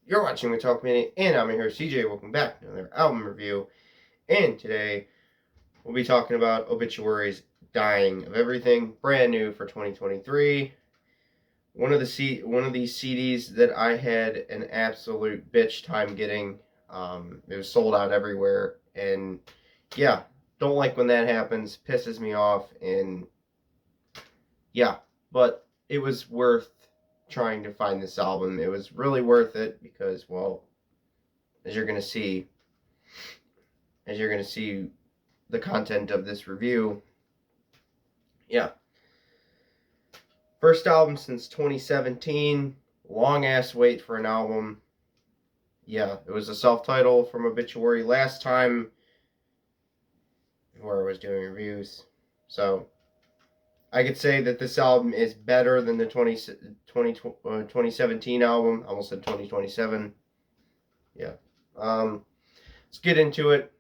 You're watching the Talk Minute, and I'm here, CJ. Welcome back to another album review. And today we'll be talking about Obituary's Dying of Everything, brand new for 2023. One of these CDs that I had an absolute bitch time getting. It was sold out everywhere, and yeah, don't like when that happens. Pisses me off, and yeah, but it was worth trying to find this album. It was really worth it because, well, as you're gonna see, the content of this review. Yeah, first album since 2017. Long ass wait for an album. Yeah, it was a self-title from Obituary last time where I was doing reviews. So I could say that this album is better than the 2017 album. I almost said 2027. Yeah. Let's get into it.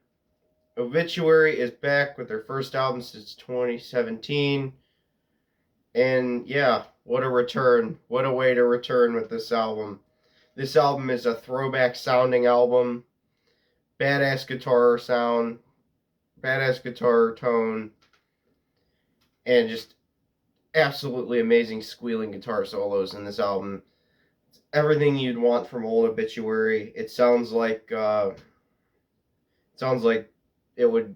Obituary is back with their first album since 2017. And yeah, what a return. What a way to return with this album. This album is a throwback sounding album. Badass guitar sound, badass guitar tone, and just absolutely amazing squealing guitar solos in this album. It's everything you'd want from old Obituary. It sounds like it would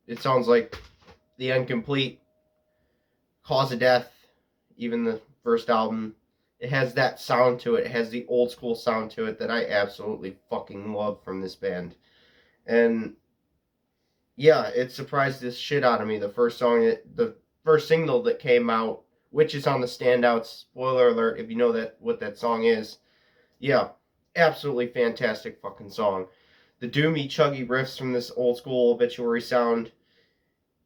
it sounds like the Incomplete, Cause of Death, even the first album. It has that sound to it. It has the old school sound to it that I absolutely fucking love from this band. And yeah, it surprised this shit out of me. The first single that came out, which is on the standouts. Spoiler alert, if you know what that song is. Yeah, absolutely fantastic fucking song. The doomy, chuggy riffs from this old school Obituary sound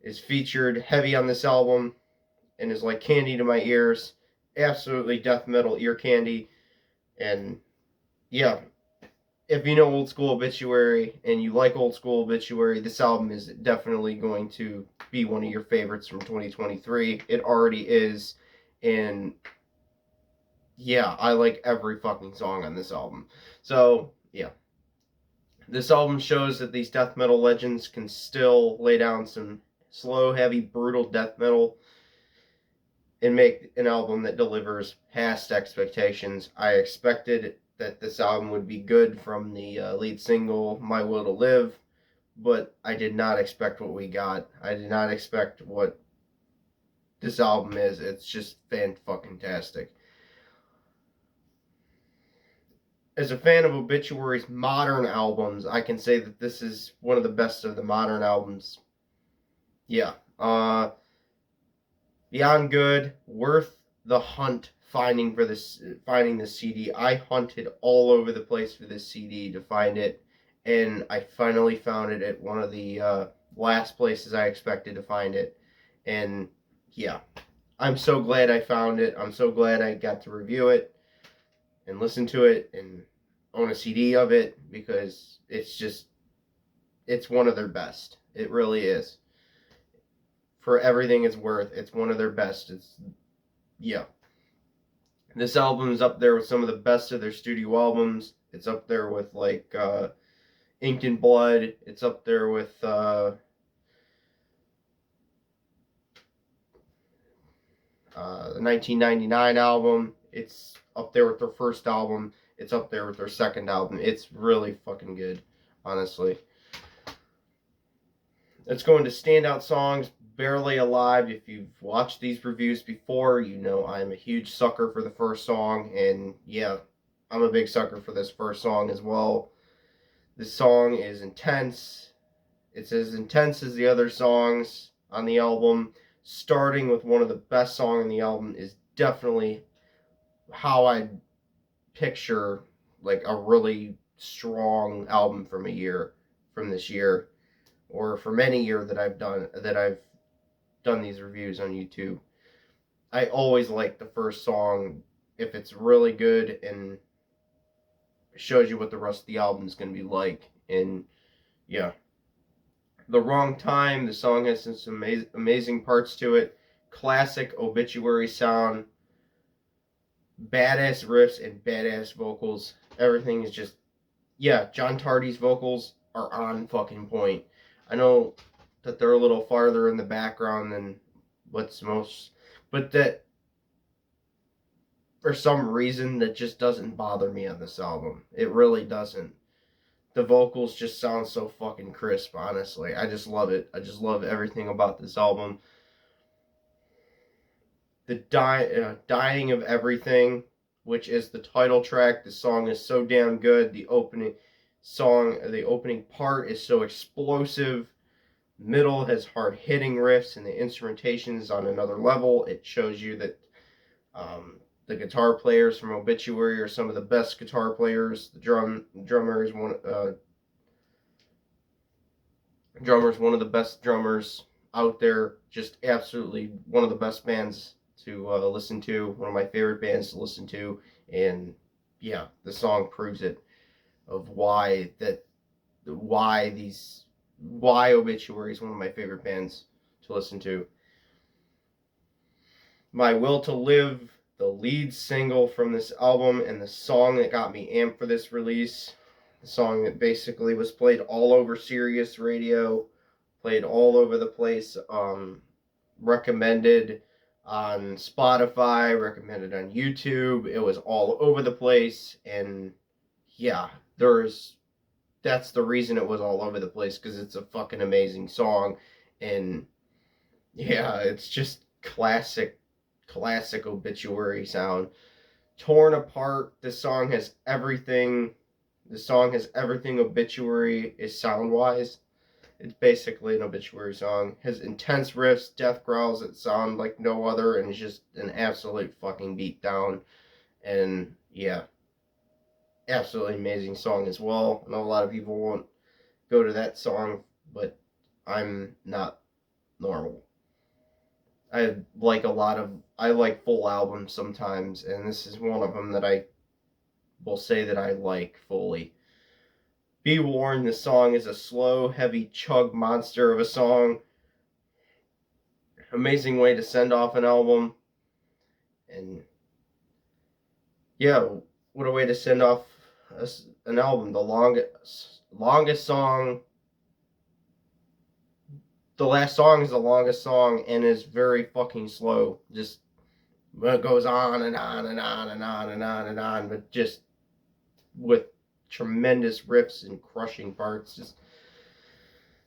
is featured heavy on this album and is like candy to my ears. Absolutely death metal ear candy. And yeah, if you know old school Obituary and you like old school Obituary, this album is definitely going to be one of your favorites from 2023. It already is. And yeah, I like every fucking song on this album. So yeah, this album shows that these death metal legends can still lay down some slow, heavy, brutal death metal and make an album that delivers past expectations. I expected that this album would be good from the lead single, My Will to Live, but I did not expect what we got. I did not expect what this album is. It's just fan-fucking-tastic. As a fan of Obituary's modern albums, I can say that this is one of the best of the modern albums. Yeah. Beyond good, worth the hunt finding this CD. I hunted all over the place for this CD to find it, and I finally found it at one of the last places I expected to find it. And yeah, I'm so glad I found it. I'm so glad I got to review it and listen to it and own a CD of it because it's one of their best. It really is. For everything it's worth, it's one of their best. Yeah. This album is up there with some of the best of their studio albums. It's up there with like Ink and Blood. It's up there with the 1999 album. It's up there with their first album. It's up there with their second album. It's really fucking good, honestly. Let's go into standout songs. Barely Alive. If you've watched these reviews before, you know I'm a huge sucker for the first song, and yeah, I'm a big sucker for this first song as well. This song is intense. It's as intense as the other songs on the album. Starting with one of the best songs on the album is definitely how I picture like a really strong album from this year, or from any year that I've done these reviews on YouTube. I always like the first song if it's really good and shows you what the rest of the album is going to be like. And yeah, The Wrong Time. The song has some amazing parts to it. Classic Obituary sound. Badass riffs and badass vocals. Everything is just, yeah, John Tardy's vocals are on fucking point. I know that they're a little farther in the background than what's most, but that for some reason that just doesn't bother me on this album. It really doesn't. The vocals just sound so fucking crisp, honestly. I just love it. I just love everything about this album. The Dying of Everything, which is the title track. The song is so damn good. The opening part is so explosive. Middle has hard hitting riffs, and the instrumentation is on another level. It shows you that the guitar players from Obituary are some of the best guitar players. The drummer is one of the best drummers out there. Just absolutely one of the best bands to listen to. One of my favorite bands to listen to, and yeah, the song proves it. Of why Obituary is one of my favorite bands to listen to. My Will to Live, the lead single from this album, and the song that got me amped for this release. The song that basically was played all over Sirius Radio, played all over the place, recommended on Spotify, recommended on YouTube. It was all over the place, and yeah, that's the reason it was all over the place, because it's a fucking amazing song, and yeah, it's just classic Obituary sound. Torn Apart, this song has everything. The song has everything Obituary is sound wise. It's basically an Obituary song. It has intense riffs, death growls that sound like no other, and it's just an absolute fucking beat down. And yeah, absolutely amazing song as well. I know a lot of people won't go to that song, but I'm not normal. I like full albums sometimes, and this is one of them that I will say that I like fully. Be Warned, the song is a slow, heavy chug monster of a song. Amazing way to send off an album. And yeah, what a way to send off an album. The longest song. The last song is the longest song and is very fucking slow. Just it goes on and on and on and on and on and on, but just with tremendous riffs and crushing parts. Just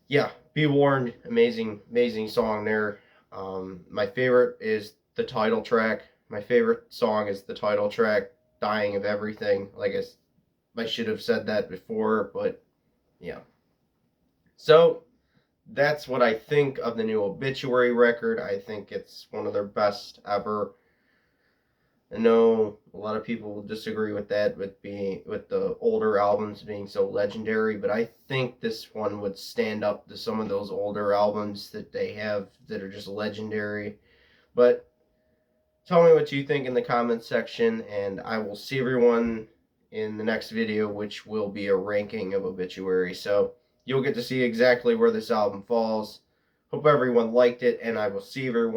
yeah, Be Warned, amazing song there. My favorite is the title track. My favorite song is the title track, Dying of Everything. Like I should have said that before, but yeah. So that's what I think of the new Obituary record. I think it's one of their best ever. I know a lot of people will disagree with that, with the older albums being so legendary, but I think this one would stand up to some of those older albums that they have that are just legendary. But tell me what you think in the comments section, and I will see everyone in the next video, which will be a ranking of Obituary. So you'll get to see exactly where this album falls. Hope everyone liked it, and I will see everyone